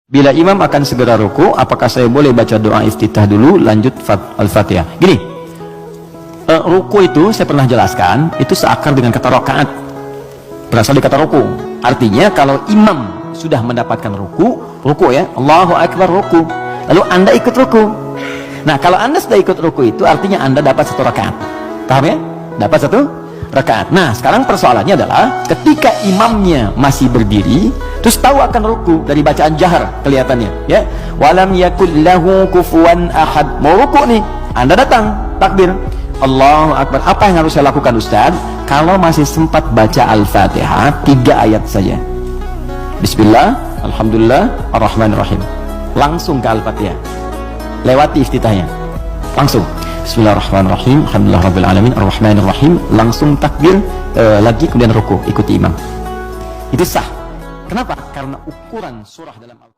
Bila imam akan segera ruku, apakah saya boleh baca doa iftitah dulu, lanjut Al-Fatihah? Gini, ruku itu saya pernah jelaskan, itu seakar dengan kata rakaat, berasal dari kata ruku. Artinya kalau imam sudah mendapatkan ruku ya, Allahu Akbar ruku, lalu anda ikut ruku. Nah, kalau anda sudah ikut ruku itu artinya anda dapat satu rakaat. Paham ya? Dapat satu rakaat. Nah, sekarang persoalannya adalah ketika imamnya masih berdiri, terus tahu akan ruku dari bacaan jahar kelihatannya, ya. Walam yakul lahu kufuwan ahad. Mau ruku nih, anda datang takbir, Allahu Akbar. Apa yang harus saya lakukan, Ustaz? Kalau masih sempat baca Al-Fatihah 3 ayat saja. Bismillah, Alhamdulillah, Ar-Rahmanir-Rahim. Langsung ke Al-Fatihah. Lewati iftitahnya. Langsung. Bismillahirrahmanirrahim, Alhamdulillah Rabbil Alamin, Ar-Rahmanir-Rahim. Langsung takbir, lagi kemudian ruku, ikuti imam. Itu sah. Kenapa? Karena ukuran surah dalam Al-Quran